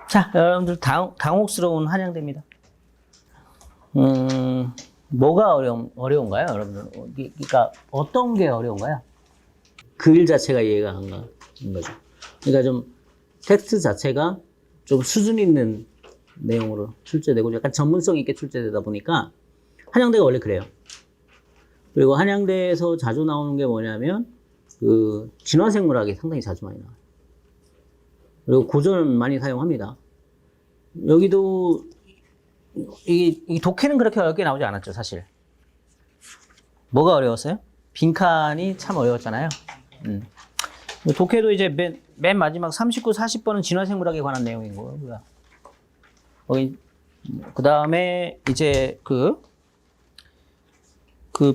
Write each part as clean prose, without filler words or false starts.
자, 여러분들 당혹스러운 한양대입니다. 뭐가 어려운가요, 여러분들? 그러니까 어떤 게 어려운가요? 글 자체가 이해가 안 가는 거죠. 그러니까 좀 텍스트 자체가 좀 수준 있는 내용으로 출제되고 약간 전문성 있게 출제되다 보니까 한양대가 원래 그래요. 그리고 한양대에서 자주 나오는 게 뭐냐면 그 진화생물학이 상당히 자주 많이 나와요. 그리고 고전 많이 사용합니다. 여기도 이 독해는 그렇게 어렵게 나오지 않았죠, 사실. 뭐가 어려웠어요? 빈칸이 참 어려웠잖아요. 독해도 이제 맨 마지막 39, 40번은 진화생물학에 관한 내용인 거고요. 그 다음에 이제 그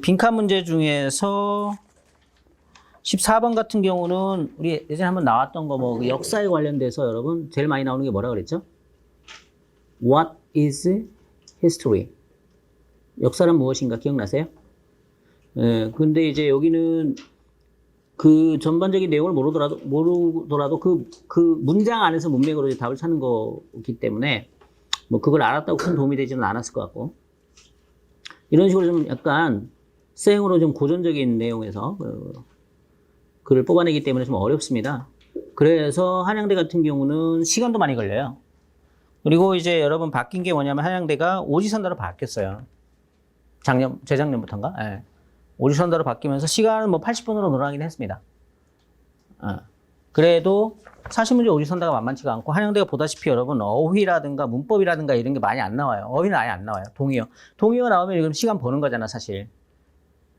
빈칸 문제 중에서 14번 같은 경우는 우리 예전에 한번 나왔던 거 뭐 역사에 관련돼서 여러분 제일 많이 나오는 게 뭐라 그랬죠? What is history? 역사란 무엇인가 기억나세요? 예, 근데 이제 여기는 그 전반적인 내용을 모르더라도 그 문장 안에서 문맥으로 이제 답을 찾는 거기 때문에 뭐 그걸 알았다고 큰 도움이 되지는 않았을 것 같고 이런 식으로 좀 약간 생으로 좀 고전적인 내용에서 글을 뽑아내기 때문에 좀 어렵습니다. 그래서 한양대 같은 경우는 시간도 많이 걸려요. 그리고 이제 여러분 바뀐 게 뭐냐면 한양대가 오지선다로 바뀌었어요. 재작년부터인가? 네. 오지선다로 바뀌면서 시간은 뭐 80분으로 늘어나긴 했습니다. 그래도 40문제 오지선다가 만만치가 않고 한양대가 보다시피 여러분 어휘라든가 문법이라든가 이런 게 많이 안 나와요. 어휘는 아예 안 나와요. 동의어. 동의어 나오면 이건 시간 버는 거잖아, 사실.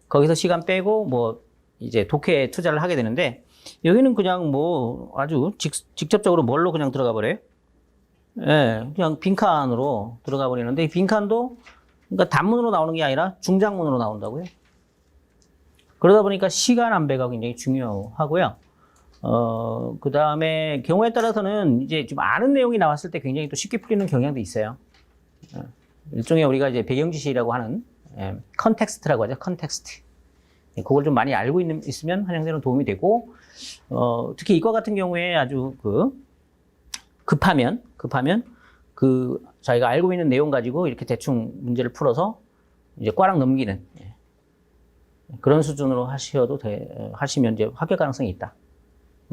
거기서 시간 빼고 뭐 이제 독해에 투자를 하게 되는데 여기는 그냥 뭐 아주 직접적으로 뭘로 그냥 들어가 버려요? 예, 그냥 빈칸으로 들어가 버리는데 이 빈칸도 그러니까 단문으로 나오는 게 아니라 중장문으로 나온다고요. 그러다 보니까 시간 안배가 굉장히 중요하고요. 그 다음에 경우에 따라서는 이제 좀 아는 내용이 나왔을 때 굉장히 또 쉽게 풀리는 경향도 있어요. 일종의 우리가 이제 배경지시라고 하는 컨텍스트라고 하죠. 컨텍스트. 그걸 좀 많이 알고 있으면 한양대는 도움이 되고, 특히 이과 같은 경우에 아주 급하면 자기가 알고 있는 내용 가지고 이렇게 대충 문제를 풀어서 이제 꽈락 넘기는 그런 수준으로 하시면 이제 합격 가능성이 있다.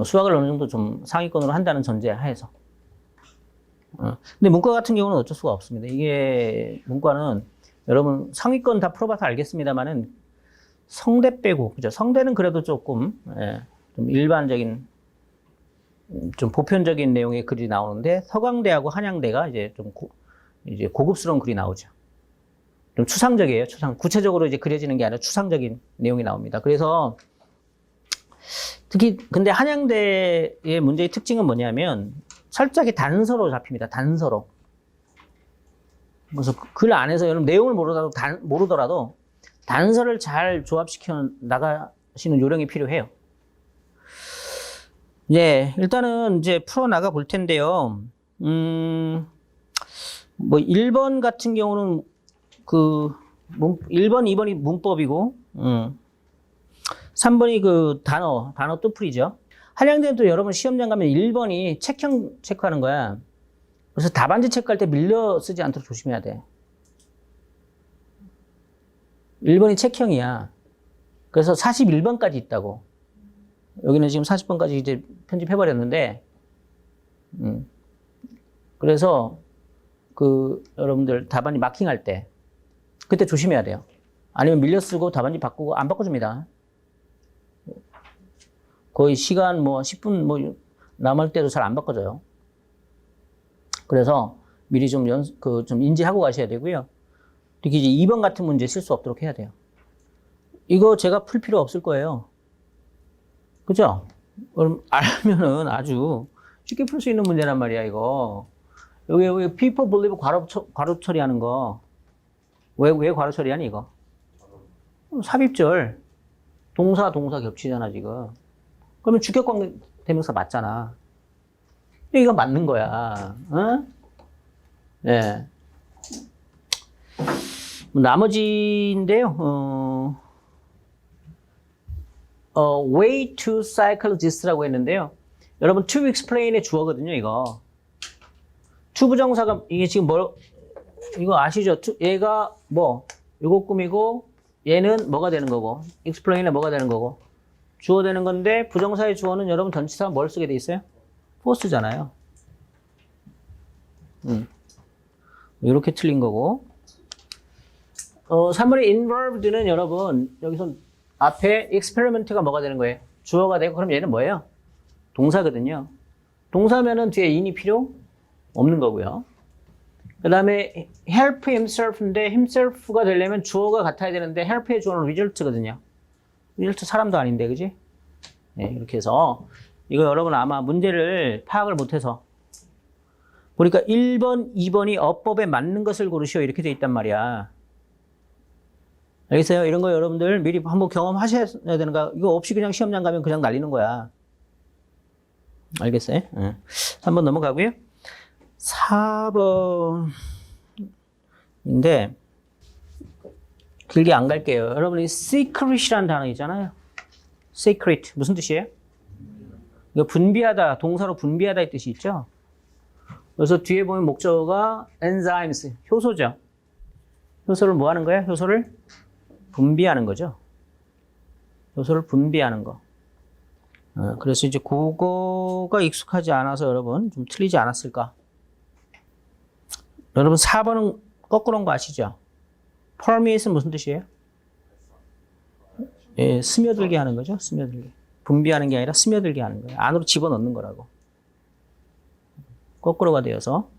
수학을 어느 정도 좀 상위권으로 한다는 전제 하에서. 근데 문과 같은 경우는 어쩔 수가 없습니다. 이게 문과는 여러분 상위권 다 풀어봐서 알겠습니다만은 성대 빼고, 그죠? 성대는 그래도 조금, 좀 일반적인, 좀 보편적인 내용의 글이 나오는데, 서강대하고 한양대가 이제 좀 이제 고급스러운 글이 나오죠. 좀 추상적이에요, 구체적으로 이제 그려지는 게 아니라 추상적인 내용이 나옵니다. 그래서, 특히, 근데 한양대의 문제의 특징은 뭐냐면, 철저하게 단서로 잡힙니다, 단서로. 그래서 글 안에서 여러분 내용을 모르더라도 단서를 잘 조합시켜 나가시는 요령이 필요해요. 예, 일단은 이제 풀어 나가 볼 텐데요. 뭐 1번 같은 경우는 1번, 2번이 문법이고, 3번이 그 단어 뜻풀이죠. 한양대는 또 여러분 시험장 가면 1번이 책형 체크하는 거야. 그래서 답안지 체크할 때 밀려 쓰지 않도록 조심해야 돼. 1번이 책형이야. 그래서 41번까지 있다고. 여기는 지금 40번까지 이제 편집해버렸는데, 그래서 여러분들 답안지 마킹할 때, 그때 조심해야 돼요. 아니면 밀려 쓰고 답안지 바꾸고 안 바꿔줍니다. 거의 시간 10분 남을 때도 잘 안 바꿔줘요. 그래서 미리 좀 인지하고 가셔야 되고요. 특히 이제 2번 같은 문제 실수 없도록 해야 돼요. 이거 제가 풀 필요 없을 거예요. 그죠? 그럼 알면은 아주 쉽게 풀 수 있는 문제란 말이야, 이거. 여기 people believe 괄호 처리하는 거. 왜 괄호 처리하니, 이거? 삽입절. 동사 겹치잖아, 지금. 그러면 주격관계 대명사 맞잖아. 이거 맞는 거야. 어? 네. 나머지인데요. way to psychologist라고 했는데요. 여러분, to explain의 주어거든요, 이거. 주부정사가 이게 지금 이거 아시죠? 얘가 뭐 이거 꾸미고 얘는 뭐가 되는 거고 explain은 뭐가 되는 거고 주어 되는 건데 부정사의 주어는 여러분 전치사 뭘 쓰게 돼 있어요? force잖아요. 이렇게 틀린 거고 3번의 involved는 여러분 여기서 앞에 experiment가 뭐가 되는 거예요? 주어가 되고 그럼 얘는 뭐예요? 동사거든요. 동사면은 뒤에 in이 필요 없는 거고요. 그 다음에 help himself인데 himself가 되려면 주어가 같아야 되는데 help의 주어는 result거든요. result 사람도 아닌데 그지? 네, 이렇게 해서 이거 여러분 아마 문제를 파악을 못해서 보니까 1번, 2번이 어법에 맞는 것을 고르시오 이렇게 돼 있단 말이야. 알겠어요? 이런 거 여러분들 미리 한번 경험하셔야 되는 거. 이거 없이 그냥 시험장 가면 그냥 날리는 거야. 알겠어요? 네. 한번 넘어가고요. 4번인데 길게 안 갈게요. 여러분이 secret이라는 단어 있잖아요. secret 무슨 뜻이에요? 이거 분비하다, 동사로 분비하다 이 뜻이 있죠. 그래서 뒤에 보면 목적어가 enzymes, 효소죠. 효소를 뭐 하는 거야? 효소를 분비하는 거죠. 효소를 분비하는 거. 그래서 이제 그거가 익숙하지 않아서 여러분 좀 틀리지 않았을까? 여러분 4번은 거꾸로 온 거 아시죠? permeate는 무슨 뜻이에요? 예, 스며들게 하는 거죠. 스며들게. 분비하는 게 아니라 스며들게 하는 거예요. 안으로 집어넣는 거라고. 거꾸로가 되어서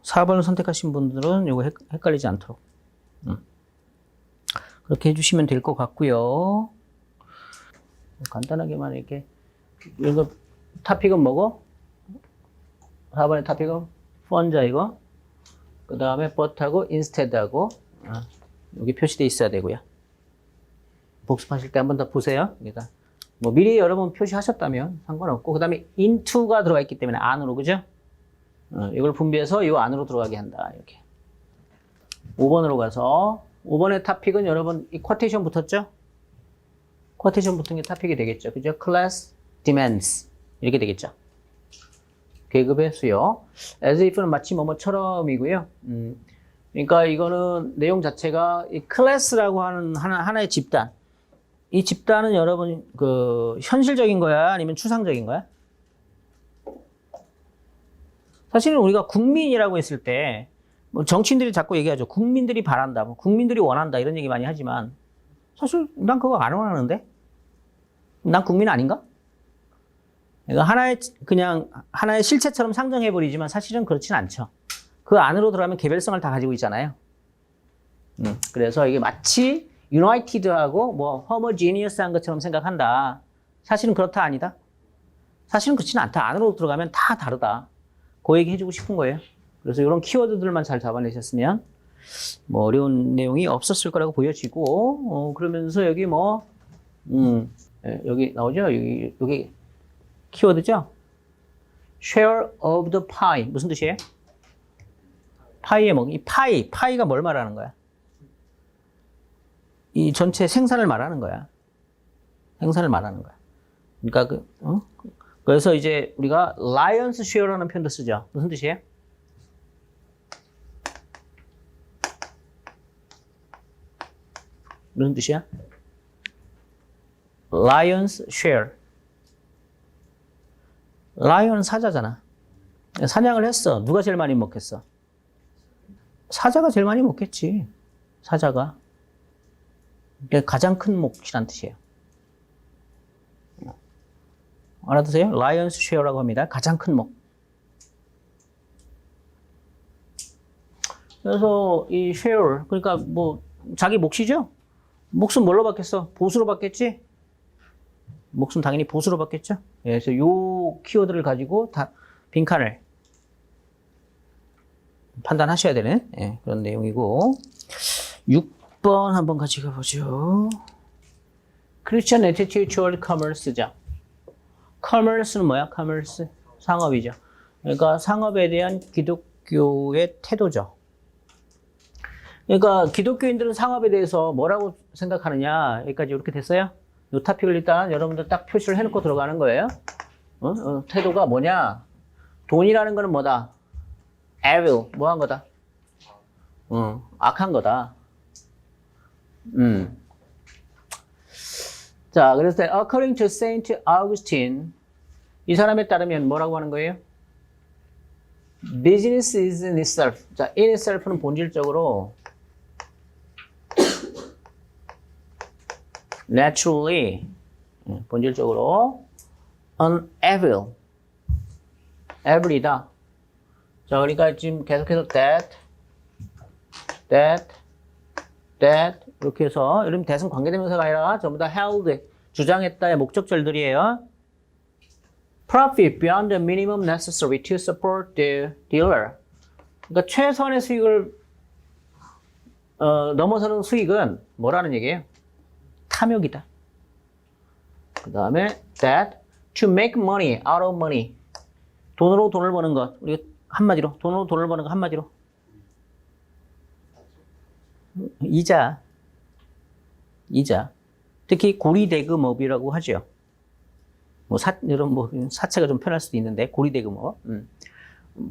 4번을 선택하신 분들은 이거 헷갈리지 않도록 그렇게 해주시면 될 것 같고요. 간단하게만 이렇게 이거 토픽은 뭐고? 4번의 토픽은 펀자 이거 그 다음에 but하고 instead하고 여기 표시되어 있어야 되고요. 복습하실 때 한 번 더 보세요. 여기다 뭐 미리 여러분 표시하셨다면 상관없고 그 다음에 into가 들어가 있기 때문에 안으로 그죠? 이걸 분비해서 이 안으로 들어가게 한다 이렇게. 5번으로 가서 5번의 토픽은 여러분 이 쿼테이션 붙었죠? 쿼테이션 붙은 게 토픽이 되겠죠. 그죠? class demands 이렇게 되겠죠. 계급의 수요. as if는 마치 뭐뭐처럼이고요. 그러니까 이거는 내용 자체가 이 클래스라고 하는 하나의 집단. 이 집단은 여러분 그 현실적인 거야 아니면 추상적인 거야? 사실은 우리가 국민이라고 했을 때 뭐 정치인들이 자꾸 얘기하죠. 국민들이 바란다, 뭐 국민들이 원한다 이런 얘기 많이 하지만 사실 난 그거 안 원하는데? 난 국민 아닌가? 그냥 하나의 실체처럼 상정해버리지만 사실은 그렇진 않죠. 그 안으로 들어가면 개별성을 다 가지고 있잖아요. 그래서 이게 마치 united하고 뭐 homogeneous한 것처럼 생각한다. 사실은 그렇다 아니다? 사실은 그렇지는 않다. 안으로 들어가면 다 다르다. 그 얘기 해주고 싶은 거예요. 그래서 이런 키워드들만 잘 잡아내셨으면 뭐 어려운 내용이 없었을 거라고 보여지고 그러면서 여기 뭐 여기 나오죠? 여기 키워드죠? share of the pie 무슨 뜻이에요? 파이의 뭐, 이 파이가 뭘 말하는 거야? 이 전체 생산을 말하는 거야. 생산을 말하는 거야. 그러니까 그래서 이제 우리가 lion's share라는 표현도 쓰죠. 무슨 뜻이에요? 무슨 뜻이야? lion's share. lion은 사자잖아. 사냥을 했어. 누가 제일 많이 먹겠어? 사자가 제일 많이 먹겠지. 사자가. 가장 큰 몫이란 뜻이에요. 알아두세요? lion's share라고 합니다. 가장 큰 몫. 그래서 이 share, 그러니까 뭐 자기 몫이죠? 몫은 뭘로 받겠어? 보수로 받겠지? 몫은 당연히 보수로 받겠죠? 그래서 이 키워드를 가지고 다 빈칸을 판단하셔야 되는 그런 내용이고 6번 한번 같이 가보죠. Christian attitude toward commerce죠. commerce는 뭐야? commerce? 상업이죠. 그러니까 상업에 대한 기독교의 태도죠. 그러니까 기독교인들은 상업에 대해서 뭐라고 생각하느냐 여기까지 이렇게 됐어요. 이 토픽을 일단 여러분들 딱 표시를 해놓고 들어가는 거예요. 태도가 뭐냐? 돈이라는 거는 뭐다? evil 뭐 한 거다? 악한 거다. 자, 그래서 according to Saint Augustine 이 사람에 따르면 뭐라고 하는 거예요? Business is in itself. 자, in itself는 본질적으로 naturally 본질적으로 an evil evil이다. 자, 그러니까 지금 계속해서 that 이렇게 해서 이러면 대승 관계대명사가 아니라 전부 다 held 주장했다의 목적절들이에요. Profit beyond the minimum necessary to support the dealer. 그러니까 최선의 수익을 넘어서는 수익은 뭐라는 얘기예요? 탐욕이다. 그 다음에 that to make money out of money. 돈으로 돈을 버는 것. 우리가 한마디로 돈으로 돈을 버는 거 한마디로 이자. 특히 고리대금업이라고 하죠. 이런 사채가 좀 편할 수도 있는데 고리대금업.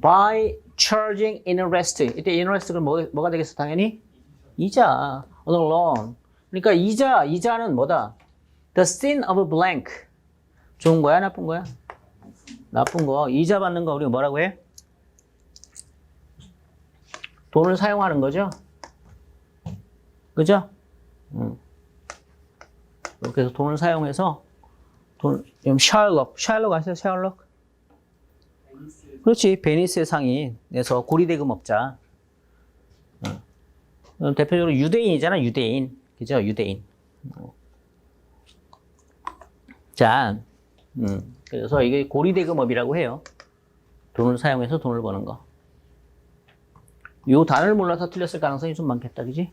By charging interest. 이때 interest가 뭐가 되겠어? 당연히 이자. on a loan. 그러니까 이자는 뭐다? The sin of blank. 좋은 거야, 나쁜 거야? 나쁜 거. 이자 받는 거 우리가 뭐라고 해? 돈을 사용하는 거죠. 그죠? 이렇게 해서 돈을 사용해서 샤일록 아세요? 샤일록? 그렇지. 베니스의 상인에서 고리대금업자. 대표적으로 유대인이잖아. 유대인. 그죠? 유대인. 자, 그래서 이게 고리대금업이라고 해요. 돈을 사용해서 돈을 버는 거. 요 단어를 몰라서 틀렸을 가능성이 좀 많겠다. 그지?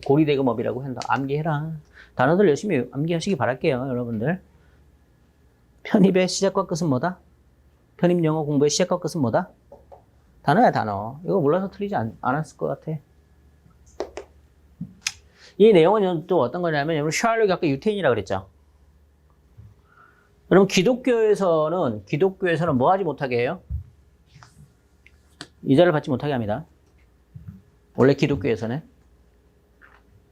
고리대금업이라고 한다. 암기해라. 단어들 열심히 암기하시기 바랄게요. 여러분들. 편입의 시작과 끝은 뭐다? 편입 영어 공부의 시작과 끝은 뭐다? 단어야, 단어. 이거 몰라서 틀리지 않았을 것 같아. 이 내용은 또 어떤 거냐면, 여러분, 샤일록이 아까 유태인이라고 그랬죠? 여러분, 기독교에서는 뭐 하지 못하게 해요? 이자를 받지 못하게 합니다. 원래 기독교에서는.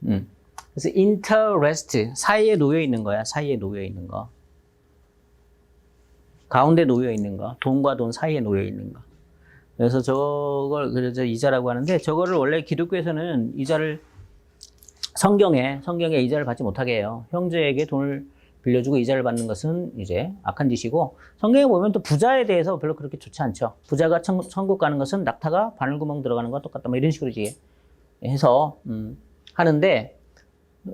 그래서 interest, 사이에 놓여 있는 거야. 사이에 놓여 있는 거. 가운데 놓여 있는 거. 돈과 돈 사이에 놓여 있는 거. 그래서 그래서 이자라고 하는데, 저거를 원래 기독교에서는 이자를 성경에 이자를 받지 못하게 해요. 형제에게 돈을 빌려주고 이자를 받는 것은 이제 악한 짓이고, 성경에 보면 또 부자에 대해서 별로 그렇게 좋지 않죠. 부자가 천국 가는 것은 낙타가 바늘구멍 들어가는 거와 똑같다. 뭐 이런 식으로 해서 하는데,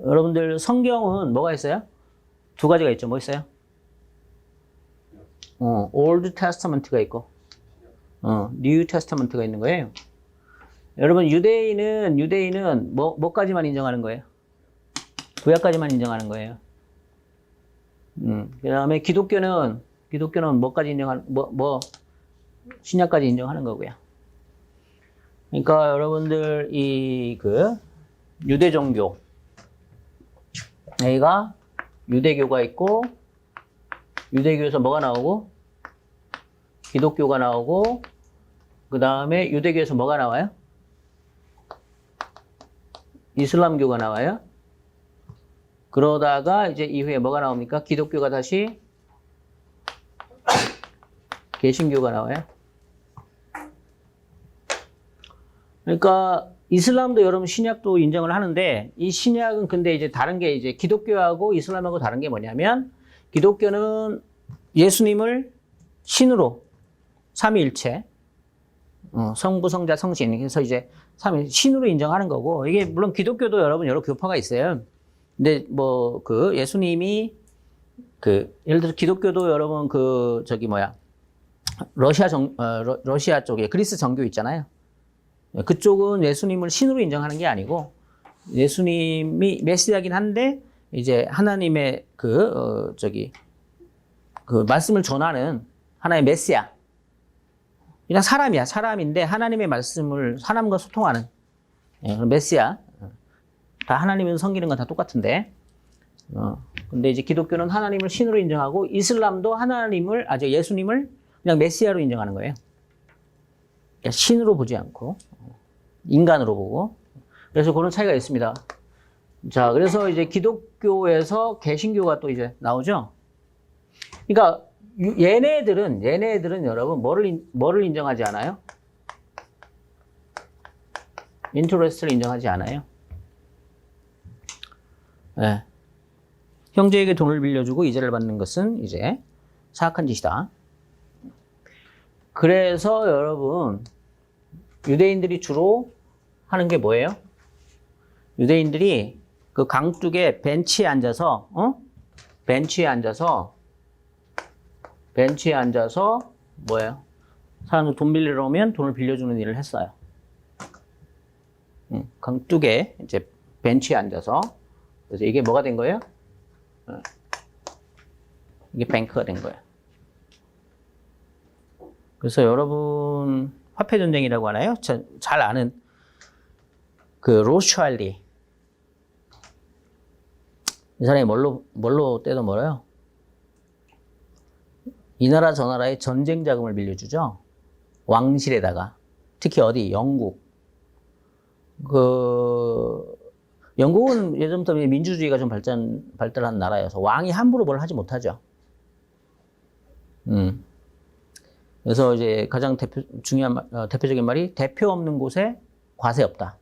여러분들 성경은 뭐가 있어요? 두 가지가 있죠. 뭐 있어요? Old Testament가 있고, New Testament가 있는 거예요. 여러분, 유대인은 뭐까지만 인정하는 거예요? 구약까지만 인정하는 거예요. 그 다음에 기독교는 뭐까지 신약까지 인정하는 거고요. 그러니까 여러분들, 유대 종교. 여기가 유대교가 있고, 유대교에서 뭐가 나오고? 기독교가 나오고, 그 다음에 유대교에서 뭐가 나와요? 이슬람교가 나와요. 그러다가 이제 이후에 뭐가 나옵니까? 기독교가 다시 개신교가 나와요. 그러니까 이슬람도 여러분 신약도 인정을 하는데, 이 신약은 근데 이제 다른 게 이제 기독교하고 이슬람하고 다른 게 뭐냐면, 기독교는 예수님을 신으로 삼위일체, 성부, 성자, 성신, 그래서 이제 신으로 인정하는 거고, 이게 물론 기독교도 여러분 여러 교파가 있어요. 근데 예수님이 예를 들어 기독교도 여러분 러시아 쪽에 그리스 정교 있잖아요. 그쪽은 예수님을 신으로 인정하는 게 아니고, 예수님이 메시아긴 한데 이제 하나님의 말씀을 전하는 하나의 메시아. 그냥 사람인데 하나님의 말씀을 사람과 소통하는 메시아. 다 하나님을 섬기는 건 다 똑같은데. 근데 이제 기독교는 하나님을 신으로 인정하고, 이슬람도 예수님을 그냥 메시아로 인정하는 거예요. 신으로 보지 않고 인간으로 보고. 그래서 그런 차이가 있습니다. 자, 그래서 이제 기독교에서 개신교가 또 이제 나오죠. 그러니까 얘네들은 여러분 뭐를 인정하지 않아요? 인터레스트를 인정하지 않아요. 네. 형제에게 돈을 빌려주고 이자를 받는 것은 이제 사악한 짓이다. 그래서 여러분 유대인들이 주로 하는 게 뭐예요? 유대인들이 그 강둑에 벤치에 앉아서 뭐예요? 사람들 돈 빌리러 오면 돈을 빌려주는 일을 했어요. 강둑에 이제 벤치에 앉아서. 그래서 이게 뭐가 된 거예요? 이게 뱅크가 된 거예요. 그래서 여러분 화폐 전쟁이라고 하나요? 잘 아는 그 로스차일드. 이 사람이 뭘로 떼도 멀어요? 이 나라 저 나라에 전쟁 자금을 빌려주죠. 왕실에다가. 특히 어디? 영국. 영국은 예전부터 민주주의가 좀 발달한 나라여서 왕이 함부로 뭘 하지 못하죠. 그래서 이제 가장 대표적인 말이 대표 없는 곳에 과세 없다.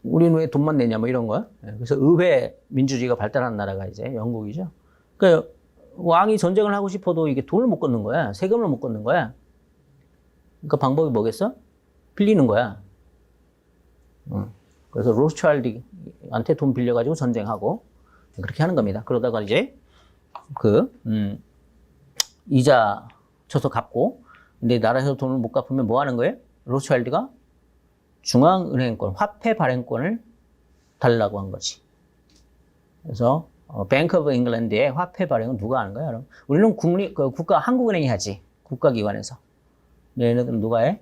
우리는 왜 돈만 내냐 뭐 이런 거야. 그래서 의회 민주주의가 발달한 나라가 이제 영국이죠. 그러니까 왕이 전쟁을 하고 싶어도 이게 돈을 못 걷는 거야. 세금을 못 걷는 거야. 그러니까 방법이 뭐겠어? 빌리는 거야. 그래서 로스차일드한테 돈 빌려가지고 전쟁하고 그렇게 하는 겁니다. 그러다가 이제 이자 쳐서 갚고, 근데 나라에서 돈을 못 갚으면 뭐 하는 거예요? 로스차일드가 중앙은행권, 화폐 발행권을 달라고 한 거지. 그래서 뱅크 오브 잉글랜드의 화폐 발행은 누가 하는 거야? 여러분? 우리는 한국은행이 하지. 국가기관에서. 얘네들은 누가 해?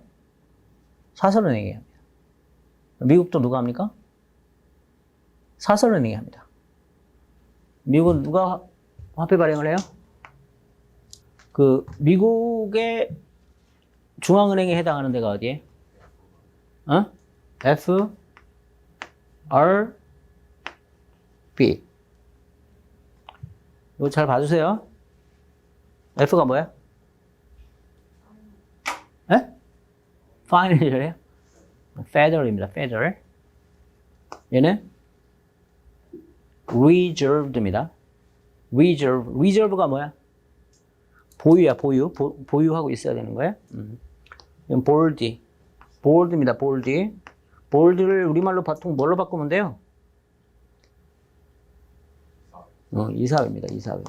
사설은행이 합니다. 미국도 누가 합니까? 사설은행이 합니다. 미국은 누가 화폐 발행을 해요? 미국의 중앙은행에 해당하는 데가 어디에? FRB. 이거 잘 봐주세요. F가 뭐야? Financial이에요? Federal입니다. Federal. 얘는 Reserved입니다. Reserve가 뭐야? 보유야, 보유하고 있어야 되는 거야. 이건 bold입니다. bold를 우리말로 보통 뭘로 바꾸면 돼요? 이사회입니다. 이사회.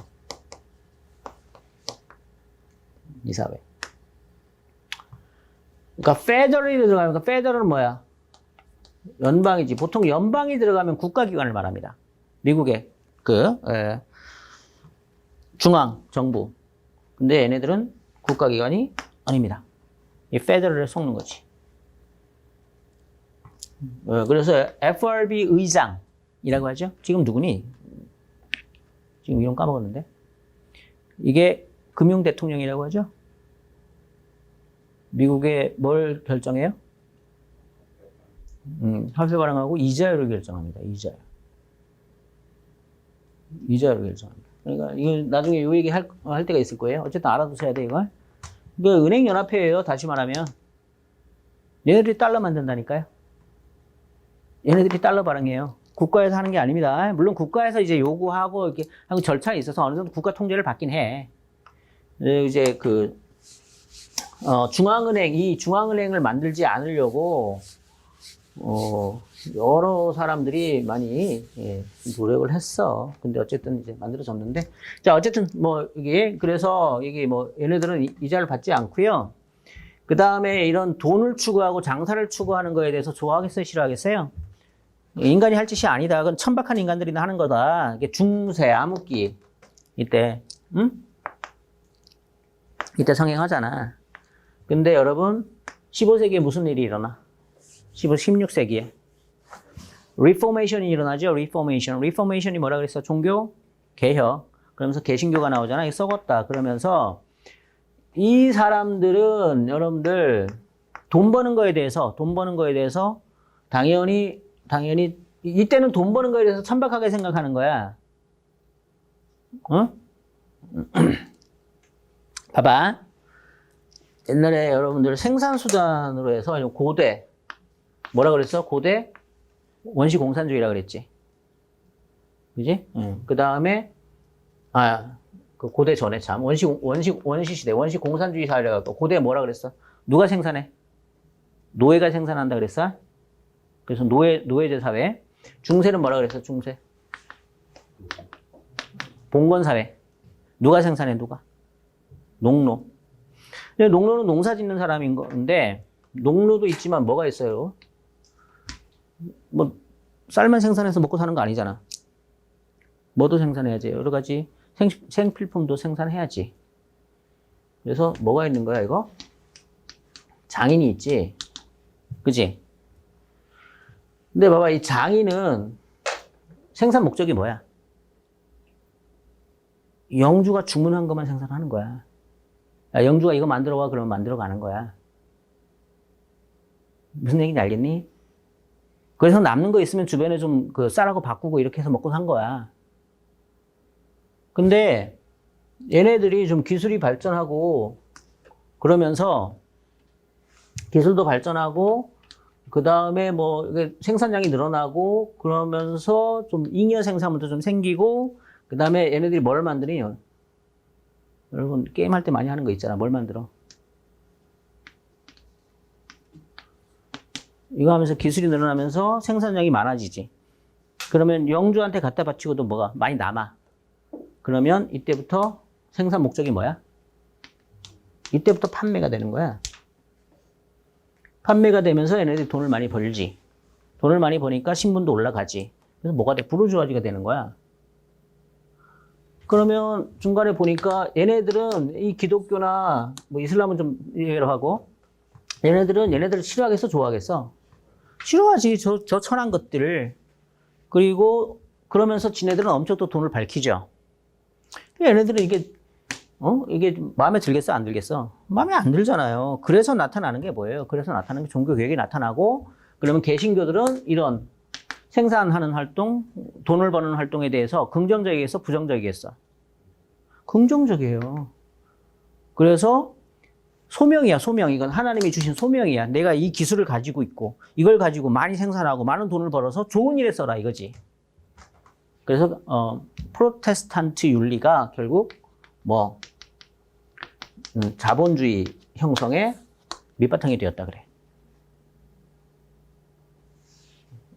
그러니까 federal이 들어가면, federal은 뭐야? 연방이지. 보통 연방이 들어가면 국가기관을 말합니다. 미국의 중앙 정부. 근데 얘네들은 국가기관이 아닙니다. 이 federal을 속는 거지. 그래서 FRB 의장이라고 하죠. 지금 누구니? 지금 이름 까먹었는데. 이게 금융대통령이라고 하죠. 미국의 뭘 결정해요? 화폐 발행하고 이자율을 결정합니다. 이자율을 결정합니다. 그러니까 이거 나중에 이 얘기 할 때가 있을 거예요. 어쨌든 알아두셔야 돼 이걸. 이거 은행연합회예요. 다시 말하면 얘네들이 달러 만든다니까요. 얘네들이 달러 발행해요. 국가에서 하는 게 아닙니다. 물론 국가에서 이제 요구하고 이렇게 하고 절차에 있어서 어느 정도 국가 통제를 받긴 해. 이제 이 중앙은행을 만들지 않으려고 여러 사람들이 많이 노력을 했어. 근데 어쨌든 이제 만들어졌는데, 자 어쨌든 그래서 이게 얘네들은 이자를 받지 않고요. 그 다음에 이런 돈을 추구하고 장사를 추구하는 거에 대해서 좋아하겠어요, 싫어하겠어요? 인간이 할 짓이 아니다. 그건 천박한 인간들이나 하는 거다. 이게 중세, 암흑기 이때 성행하잖아. 근데 여러분 15세기에 무슨 일이 일어나? 16세기에 리포메이션이 일어나죠. 리포메이션이 뭐라 그랬어? 종교 개혁. 그러면서 개신교가 나오잖아. 이 썩었다. 그러면서 이 사람들은 여러분들 돈 버는 거에 대해서 당연히 이때는 돈 버는 거에 대해서 천박하게 생각하는 거야. 어? 봐봐. 옛날에 여러분들 생산수단으로 해서 고대, 뭐라 그랬어? 고대 원시공산주의라 그랬지. 그지? 그 다음에, 그 고대 전에 참, 원시시대, 원시공산주의 사회라고 고대 뭐라 그랬어? 누가 생산해? 노예가 생산한다 그랬어? 그래서 노예제 사회. 중세는 뭐라 그랬어? 중세. 봉건사회. 누가 생산해? 누가? 농노. 근데 농노는 농사 짓는 사람인 건데, 농노도 있지만 뭐가 있어요? 뭐, 쌀만 생산해서 먹고 사는 거 아니잖아. 뭐도 생산해야지. 여러 가지 생필품도 생산해야지. 그래서 뭐가 있는 거야, 이거? 장인이 있지. 그지? 근데 봐봐, 이 장인은 생산 목적이 뭐야? 영주가 주문한 것만 생산하는 거야. 야, 영주가 이거 만들어가 그러면 만들어 가는 거야. 무슨 얘기인지 알겠니? 그래서 남는 거 있으면 주변에 좀 그 쌀하고 바꾸고 이렇게 해서 먹고 산 거야. 근데 얘네들이 좀 기술이 발전하고 그러면서 기술도 발전하고 그 다음에 뭐 생산량이 늘어나고 그러면서 좀 잉여 생산물도 좀 생기고 그 다음에 얘네들이 뭘 만드니? 여러분 게임할 때 많이 하는 거 있잖아. 뭘 만들어? 이거 하면서 기술이 늘어나면서 생산량이 많아지지. 그러면 영주한테 갖다 바치고도 뭐가 많이 남아. 그러면 이때부터 생산 목적이 뭐야? 이때부터 판매가 되는 거야. 판매가 되면서 얘네들이 돈을 많이 벌지. 돈을 많이 버니까 신분도 올라가지. 그래서 뭐가 돼? 부르주아지가 되는 거야. 그러면 중간에 보니까 얘네들은 이 기독교나 뭐 이슬람은 좀 이해를 하고 얘네들을 싫어하겠어? 좋아하겠어? 싫어하지. 저 천한 것들을. 그리고 그러면서 지네들은 엄청 또 돈을 밝히죠. 얘네들은 이게 마음에 들겠어? 안 들겠어? 마음에 안 들잖아요. 그래서 나타나는 게 뭐예요? 그래서 나타나는 게 종교개혁이 나타나고 그러면 개신교들은 이런 생산하는 활동, 돈을 버는 활동에 대해서 긍정적이겠어? 부정적이겠어? 긍정적이에요. 그래서 소명이야, 소명. 이건 하나님이 주신 소명이야. 내가 이 기술을 가지고 있고 이걸 가지고 많이 생산하고 많은 돈을 벌어서 좋은 일에 써라 이거지. 그래서 프로테스탄트 윤리가 결국 뭐 자본주의 형성의 밑바탕이 되었다 그래.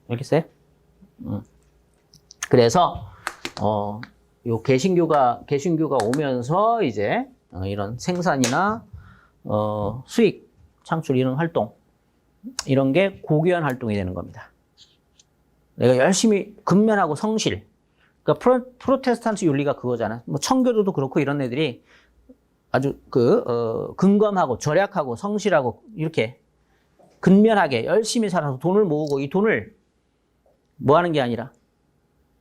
알겠어요? 그래서 요 개신교가 오면서 이제 이런 생산이나 수익 창출 이런 활동 이런 게 고귀한 활동이 되는 겁니다. 내가 열심히 근면하고 성실. 그러니까 프로테스탄트 윤리가 그거잖아. 뭐 청교도도 그렇고 이런 애들이 아주 근검하고 절약하고 성실하고 이렇게 근면하게 열심히 살아서 돈을 모으고 이 돈을 뭐 하는 게 아니라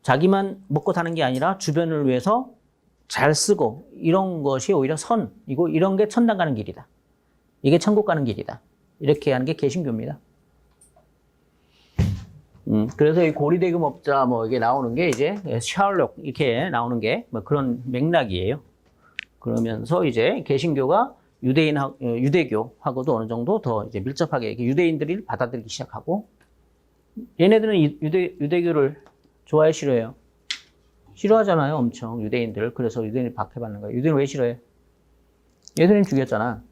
자기만 먹고 사는 게 아니라 주변을 위해서 잘 쓰고 이런 것이 오히려 선이고 이런 게 천당 가는 길이다. 이게 천국 가는 길이다. 이렇게 하는 게 개신교입니다. 그래서 이 고리대금업자 뭐 이게 나오는 게 이제 셜록 이렇게 나오는 게 뭐 그런 맥락이에요. 그러면서 이제 개신교가 유대교하고도 어느 정도 더 이제 밀접하게 이렇게 유대인들이 받아들이기 시작하고 얘네들은 유대교를 좋아해 싫어해요? 싫어하잖아요, 엄청 유대인들. 그래서 유대인이 박해받는 거예요. 유대인 왜 싫어해? 예수님 죽였잖아.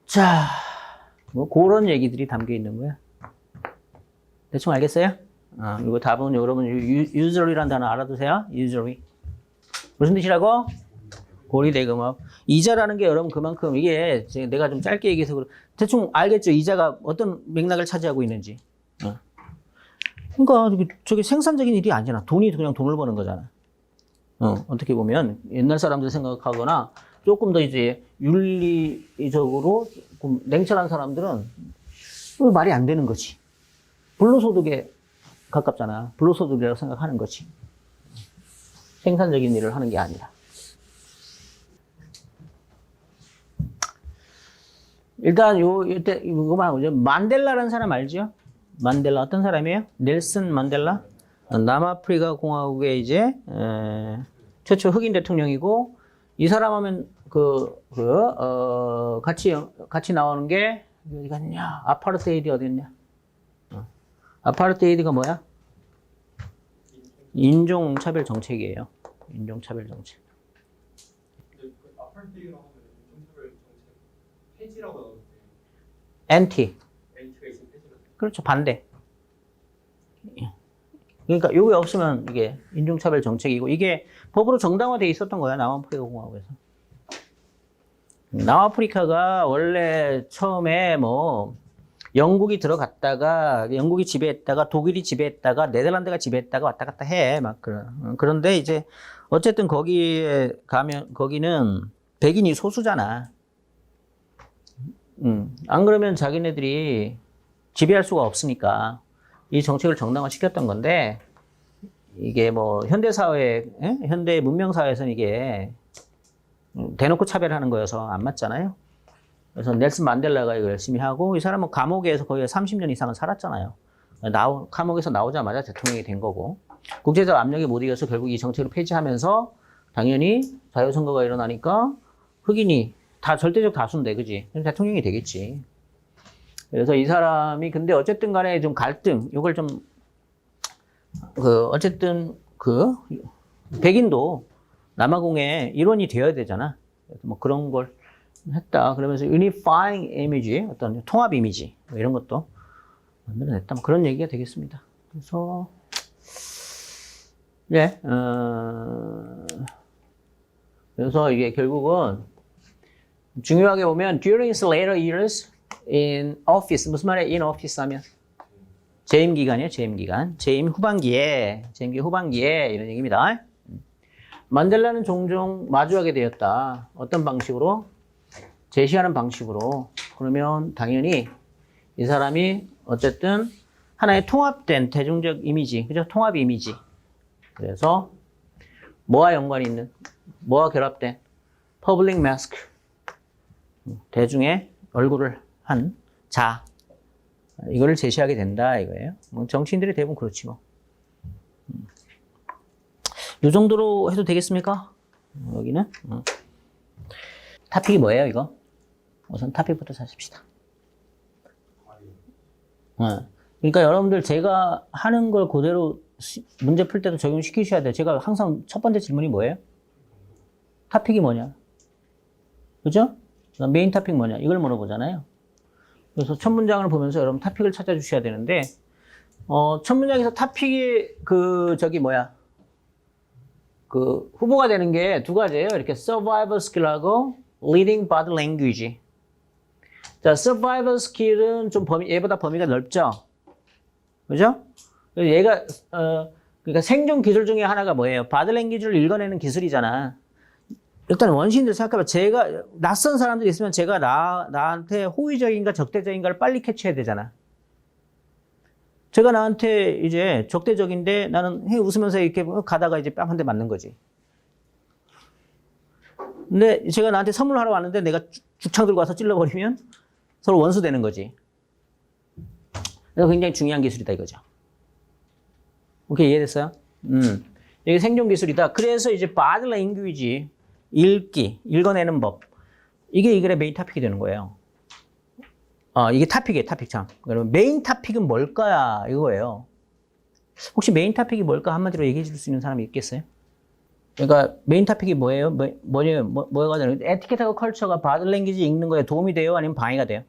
자. 뭐 그런 얘기들이 담겨 있는 거야. 대충 알겠어요? 이거 답은 여러분 usually라는 단어 알아두세요. usually. 무슨 뜻이라고? 고리대금업. 이자라는 게 여러분 그만큼 이게 내가 좀 짧게 얘기해서 대충 알겠죠? 이자가 어떤 맥락을 차지하고 있는지. 그러니까 저게 생산적인 일이 아니잖아. 돈이 그냥 돈을 버는 거잖아. 어떻게 보면 옛날 사람들 생각하거나 조금 더 이제 윤리적으로 조금 냉철한 사람들은 말이 안 되는 거지. 불로소득에 가깝잖아. 불로소득이라고 생각하는 거지. 생산적인 일을 하는 게 아니라. 일단 이때 이거만 하고 만델라라는 사람 알죠? 만델라 어떤 사람이에요? 넬슨 만델라. 남아프리카 공화국의 이제 최초 흑인 대통령이고 이 사람 하면 같이 나오는 게 어디 갔냐? 아파르테이드 어디였냐? 아파르테이드가 뭐야? 인종차별 정책이에요. 인종차별 정책. 근데 그 아파르테이드라고 하면 인종차별 정책 폐지라고 나오는데 엔티가 있으면 폐지가 그렇죠. 반대. 그러니까 요게 없으면 이게 인종차별 정책이고 이게 법으로 정당화돼 있었던 거야. 남아프리카 공화국에서. 남아프리카가 원래 처음에 뭐 영국이 들어갔다가 영국이 지배했다가 독일이 지배했다가 네덜란드가 지배했다가 왔다 갔다 해. 막 그런데 이제 어쨌든 거기에 가면 거기는 백인이 소수잖아. 안 그러면 자기네들이 지배할 수가 없으니까 이 정책을 정당화 시켰던 건데 이게 뭐 현대 문명 사회에서는 이게 대놓고 차별하는 거여서 안 맞잖아요. 그래서 넬슨 만델라가 이거 열심히 하고 이 사람은 감옥에서 거의 30년 이상은 살았잖아요. 감옥에서 나오자마자 대통령이 된 거고 국제적 압력에 못 이겨서 결국 이 정책을 폐지하면서 당연히 자유선거가 일어나니까 흑인이 다 절대적 다수인데 그지? 대통령이 되겠지. 그래서 이 사람이 근데 어쨌든 간에 좀 갈등 이걸 좀 어쨌든 백인도 남아공의 일원이 되어야 되잖아. 뭐 그런 걸 했다. 그러면서 unifying image, 어떤 통합 이미지 뭐 이런 것도 만들어냈다. 뭐 그런 얘기가 되겠습니다. 그래서 그래서 이게 결국은 중요하게 보면 during his later years in office 무슨 말이야? in office 하면 재임 기간이에요. 재임 기간. 재임 후반기에 이런 얘기입니다. 만델라는 종종 마주하게 되었다. 어떤 방식으로? 제시하는 방식으로. 그러면 당연히 이 사람이 어쨌든 하나의 통합된 대중적 이미지, 그죠? 통합 이미지. 그래서 뭐와 연관이 있는, 뭐와 결합된 퍼블릭 마스크, 대중의 얼굴을 한 자, 이거를 제시하게 된다 이거예요. 뭐 정치인들이 대부분 그렇지 뭐. 이 정도로 해도 되겠습니까? 여기는 토픽이 뭐예요 이거? 우선 토픽부터 찾읍시다. 그러니까 여러분들 제가 하는 걸 그대로 문제 풀 때도 적용시키셔야 돼요. 제가 항상 첫 번째 질문이 뭐예요? 토픽이 뭐냐? 그죠? 메인 토픽 뭐냐? 이걸 물어보잖아요. 그래서 첫 문장을 보면서 여러분 토픽을 찾아주셔야 되는데, 첫 문장에서 토픽이 후보가 되는 게 두 가지예요. 이렇게 survival skill하고 leading body language. 자, survival skill은 좀 얘보다 범위가 넓죠? 그죠? 얘가, 그러니까 생존 기술 중에 하나가 뭐예요? body language를 읽어내는 기술이잖아. 일단 원시인들 생각해봐. 제가, 낯선 사람들이 있으면 제가 나한테 호의적인가 적대적인가를 빨리 캐치해야 되잖아. 제가 나한테 이제 적대적인데 나는 웃으면서 이렇게 가다가 이제 뺨 한 대 맞는 거지. 근데 제가 나한테 선물하러 왔는데 내가 죽창 들고 와서 찔러버리면 서로 원수 되는 거지. 그래서 굉장히 중요한 기술이다 이거죠. 오케이, 이해됐어요? 이게 생존 기술이다. 그래서 이제 body language, 읽어내는 법. 이게 이 글의 메인 토픽이 되는 거예요. 이게 토픽이에요, 토픽 참. 그러면 메인 토픽은 뭘까야? 이거예요. 혹시 메인 토픽이 뭘까? 한마디로 얘기해 줄 수 있는 사람이 있겠어요? 그러니까 메인 토픽이 뭐예요? 뭐가 되는 거예요? 에티켓하고 컬처가 바디 랭귀지 읽는 거에 도움이 돼요? 아니면 방해가 돼요?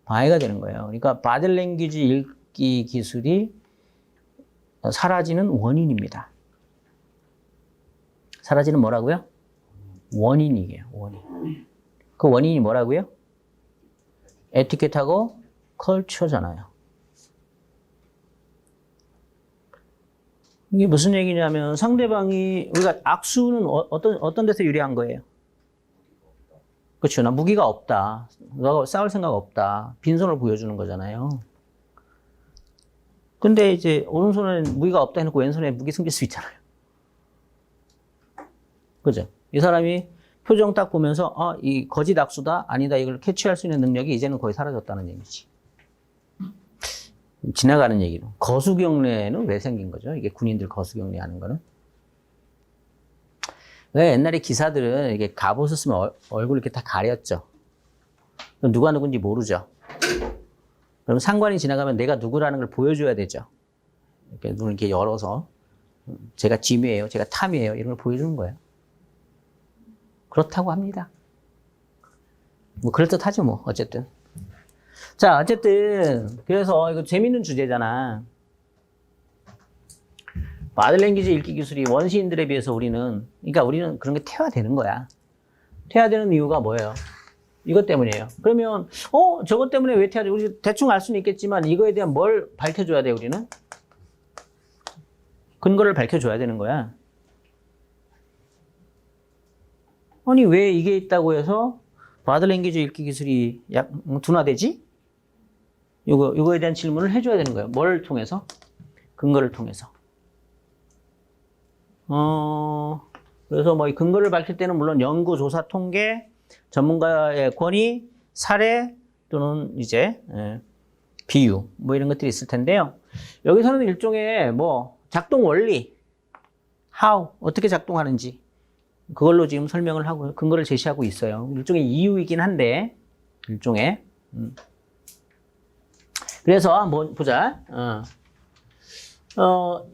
방해가 되는 거예요. 그러니까 바디 랭귀지 읽기 기술이 사라지는 원인입니다. 사라지는 뭐라고요? 원인이에요, 원인. 그 원인이 뭐라고요? 에티켓하고 컬처잖아요. 이게 무슨 얘기냐면 상대방이 우리가 악수는 어떤 데서 유리한 거예요? 그렇죠. 나 무기가 없다. 너가 싸울 생각 없다. 빈손을 보여주는 거잖아요. 근데 이제 오른손에는 무기가 없다 해놓고 왼손에 무기 숨길 수 있잖아요. 그죠? 이 사람이 표정 딱 보면서 이 거짓 악수다 아니다 이걸 캐치할 수 있는 능력이 이제는 거의 사라졌다는 얘기지. 지나가는 얘기로. 거수경례는 왜 생긴 거죠? 이게 군인들 거수경례 하는 거는. 왜 옛날에 기사들은 이게 갑옷을 쓰면 얼굴 이렇게 다 가렸죠. 그럼 누가 누군지 모르죠. 그럼 상관이 지나가면 내가 누구라는 걸 보여줘야 되죠. 이렇게 눈을 이렇게 열어서 제가 짐이에요, 제가 탐이에요 이런 걸 보여주는 거예요. 그렇다고 합니다. 뭐 그럴듯하죠 뭐 어쨌든. 자 어쨌든 그래서 이거 재밌는 주제잖아. 바디랭귀지 읽기 기술이 원시인들에 비해서 우리는 그런 게 퇴화되는 거야. 퇴화되는 이유가 뭐예요? 이것 때문이에요. 그러면 저것 때문에 왜 퇴화돼? 우리 대충 알 수는 있겠지만 이거에 대한 뭘 밝혀줘야 돼 우리는? 근거를 밝혀줘야 되는 거야. 아니 왜 이게 있다고 해서 바디랭귀지 읽기 기술이 둔화되지? 이거에 대한 질문을 해줘야 되는 거예요. 뭘 통해서? 근거를 통해서. 그래서 뭐 이 근거를 밝힐 때는 물론 연구, 조사, 통계, 전문가의 권위, 사례 또는 이제 비유 뭐 이런 것들이 있을 텐데요. 여기서는 일종의 뭐 작동 원리, how 어떻게 작동하는지 그걸로 지금 설명을 하고 근거를 제시하고 있어요. 일종의 이유이긴 한데 일종의 그래서 한번 보자.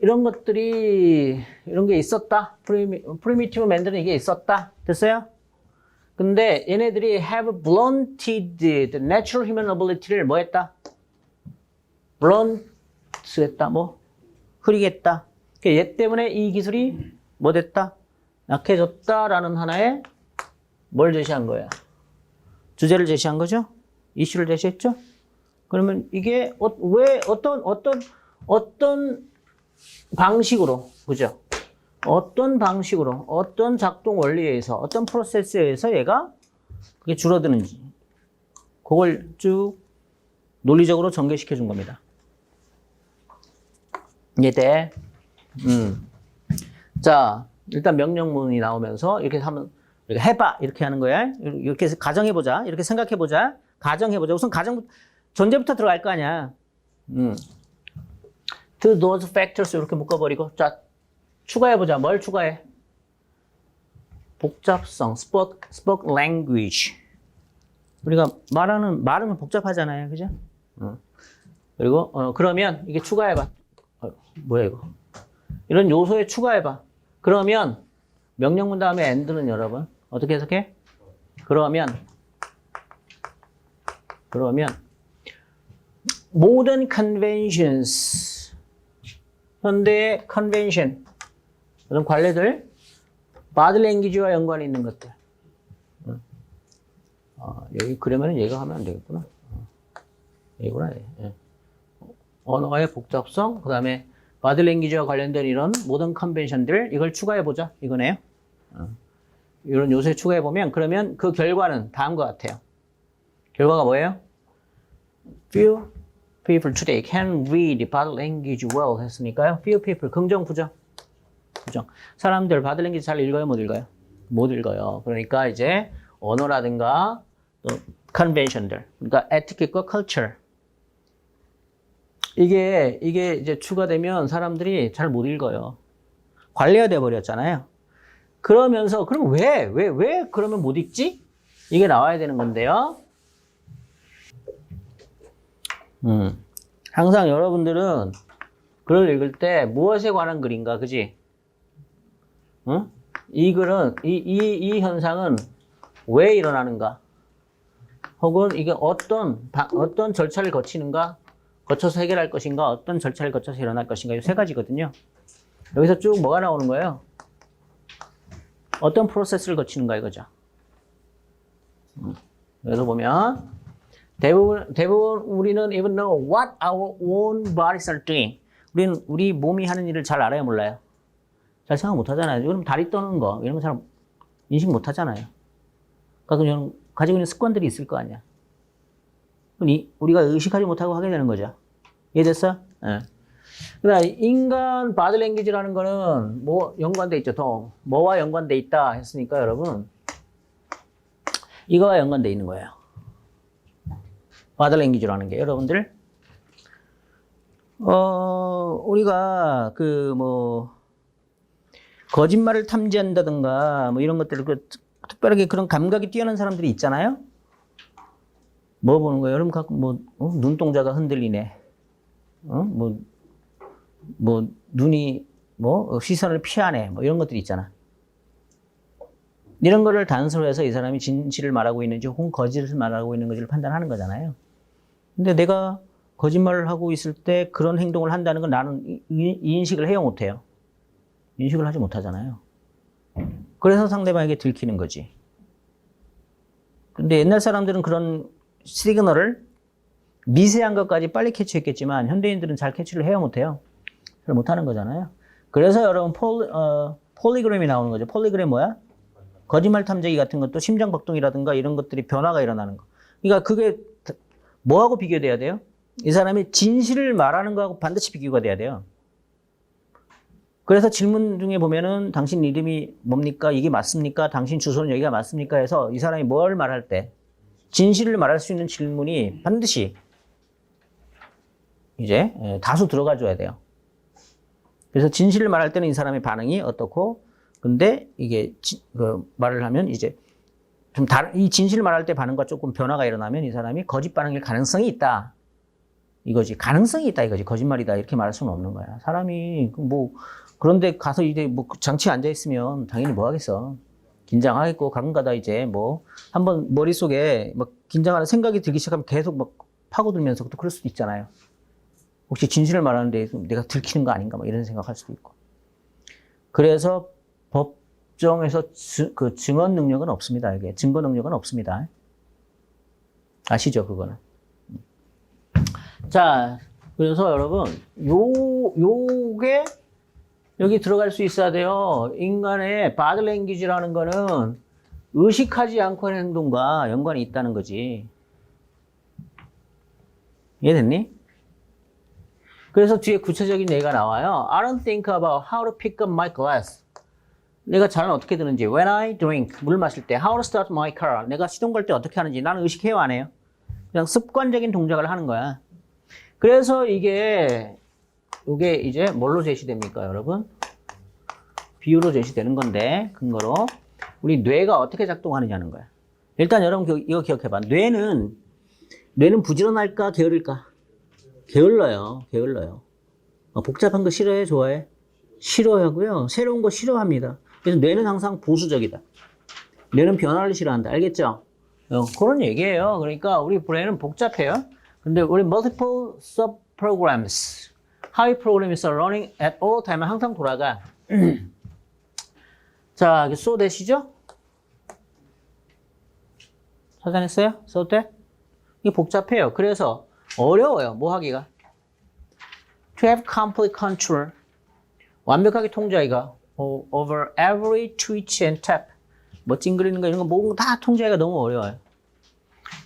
이런 것들이 이런 게 있었다. 프리미티브 맨들은 이게 있었다. 됐어요? 근데 얘네들이 have blunted the natural human ability를 뭐 했다? blunt 했다. 뭐 흐리겠다. 얘 때문에 이 기술이 뭐 됐다? 약해졌다라는 하나의 뭘 제시한 거야? 주제를 제시한 거죠? 이슈를 제시했죠? 그러면 이게 왜 어떤 방식으로, 그죠? 어떤 방식으로, 어떤 작동 원리에 의해서, 어떤 프로세스에 의해서 얘가 그게 줄어드는지, 그걸 쭉 논리적으로 전개시켜 준 겁니다. 이해돼? 자, 일단 명령문이 나오면서 이렇게 하면, 이렇게 해봐! 이렇게 하는 거야. 이렇게 해서 가정해보자. 이렇게 생각해보자. 가정해보자. 우선 전제부터 들어갈 거 아니야. To those factors 이렇게 묶어버리고 자 추가해보자. 뭘 추가해? 복잡성, spoke language. 우리가 말은 복잡하잖아요, 그죠? 그리고 그러면 이게 추가해봐. 뭐야 이거? 이런 요소에 추가해봐. 그러면 명령문 다음에 and는 여러분 어떻게 해석해? 그러면 modern conventions 현대의 컨벤션 그런 관례들 바디 랭귀지와 연관이 있는 것들 여기 그러면 얘가 하면 안 되겠구나. 얘구나. 예. 언어의 복잡성 그 다음에 바디 랭귀지와 관련된 이런 모든 컨벤션들 이걸 추가해보자 이거네요. 이런 요소에 추가해보면 그러면 그 결과는 다음과 같아요. 결과가 뭐예요? Few people today can read body language well 했으니까요. Few people 긍정 부정. 부정. 사람들 body language 잘 읽어요? 못 읽어요? 못 읽어요. 그러니까 이제 언어라든가 또 convention들. 그러니까 etiquette과 culture. 이게 이제 추가되면 사람들이 잘 못 읽어요. 관례화 돼버렸잖아요. 그러면서 그럼 왜 그러면 못 읽지? 이게 나와야 되는 건데요. 항상 여러분들은 글을 읽을 때 무엇에 관한 글인가, 그지? 응? 이 글은, 이 현상은 왜 일어나는가? 혹은 이게 어떤 절차를 거쳐서 해결할 것인가, 어떤 절차를 거쳐서 일어날 것인가, 이 세 가지거든요. 여기서 쭉 뭐가 나오는 거예요? 어떤 프로세스를 거치는가 이거죠. 그래서 보면, 대부분 우리는 even know what our own bodies are doing. 우리 몸이 하는 일을 잘 알아요, 몰라요? 잘 생각 못 하잖아요. 그럼 다리 떠는 거, 이런 거 잘 인식 못 하잖아요. 그러니까 가지고 있는 습관들이 있을 거 아니야. 그럼 우리가 의식하지 못하고 하게 되는 거죠. 이해됐어? 네. 그러나 인간 바디 랭귀지라는 거는 뭐 연관돼 있죠. 더 뭐와 연관돼 있다 했으니까 여러분 이거와 연관돼 있는 거예요. 바디 랭귀지라는 게 여러분들 우리가 그 뭐 거짓말을 탐지한다든가 뭐 이런 것들 특별하게 그런 감각이 뛰어난 사람들이 있잖아요. 뭐 보는 거예요? 여러분 가끔 뭐 눈동자가 흔들리네. 뭐 눈이 뭐 시선을 피하네. 뭐 이런 것들이 있잖아. 이런 거를 단서로 해서 이 사람이 진실을 말하고 있는지 혹은 거짓을 말하고 있는 건지를 판단하는 거잖아요. 근데 내가 거짓말을 하고 있을 때 그런 행동을 한다는 건 나는 인식을 해요, 못해요? 인식을 하지 못하잖아요. 그래서 상대방에게 들키는 거지. 근데 옛날 사람들은 그런 시그널을 미세한 것까지 빨리 캐치했겠지만 현대인들은 잘 캐치를 해요, 못해요? 잘 못하는 거잖아요. 그래서 여러분 폴리그램이 나오는 거죠. 폴리그램 뭐야? 거짓말 탐지기 같은 것도 심장박동이라든가 이런 것들이 변화가 일어나는 거. 그러니까 그게 뭐하고 비교돼야 돼요? 이 사람이 진실을 말하는 거하고 반드시 비교가 돼야 돼요. 그래서 질문 중에 보면은 당신 이름이 뭡니까? 이게 맞습니까? 당신 주소는 여기가 맞습니까? 해서 이 사람이 뭘 말할 때 진실을 말할 수 있는 질문이 반드시 이제 다수 들어가 줘야 돼요. 그래서 진실을 말할 때는 이 사람의 반응이 어떻고 근데 이게 말을 하면 이제 좀 이 진실을 말할 때 반응과 조금 변화가 일어나면 이 사람이 거짓 반응일 가능성이 있다. 이거지. 가능성이 있다 이거지. 거짓말이다. 이렇게 말할 수는 없는 거야. 사람이 뭐 그런데 가서 이제 뭐 장치에 앉아 있으면 당연히 뭐 하겠어. 긴장하겠고 가끔가다 이제 뭐 한번 머릿속에 막 긴장하는 생각이 들기 시작하면 계속 막 파고들면서 또 그럴 수도 있잖아요. 혹시 진실을 말하는데 내가 들키는 거 아닌가 막 이런 생각할 수도 있고. 그래서 법정에서 그 증언 능력은 없습니다. 이게 증거 능력은 없습니다. 아시죠, 그거는? 자, 그래서 여러분, 요게 여기 들어갈 수 있어야 돼요. 인간의 바디 랭귀지라는 거는 의식하지 않고 하는 행동과 연관이 있다는 거지. 이해됐니? 그래서 뒤에 구체적인 얘기가 나와요. I don't think about how to pick up my glass. 내가 잔을 어떻게 드는지. When I drink, 물 마실 때. How to start my car. 내가 시동 걸 때 어떻게 하는지. 나는 의식해요, 안 해요? 그냥 습관적인 동작을 하는 거야. 그래서 이게 이제 뭘로 제시됩니까, 여러분? 비유로 제시되는 건데, 근거로. 우리 뇌가 어떻게 작동하느냐는 거야. 일단 여러분 이거 기억해봐. 뇌는 부지런할까, 게으를까? 게을러요. 복잡한 거 싫어해, 좋아해? 싫어하고요. 새로운 거 싫어합니다. 그래서 뇌는 항상 보수적이다. 뇌는 변화를 싫어한다. 알겠죠? 그런 얘기예요. 그러니까 우리 브레인은 복잡해요. 근데 우리 multiple sub-programs, how programs are running at all time 항상 돌아가. 자, 쏘되시죠? 찾아냈어요? 쏘대? 이게 복잡해요. 그래서 어려워요. 뭐 하기가? To have complete control. 완벽하게 통제하기가. Over every twitch and tap. 뭐 찡그리는 거 이런 거 모든 거 다 통제하기가 너무 어려워요.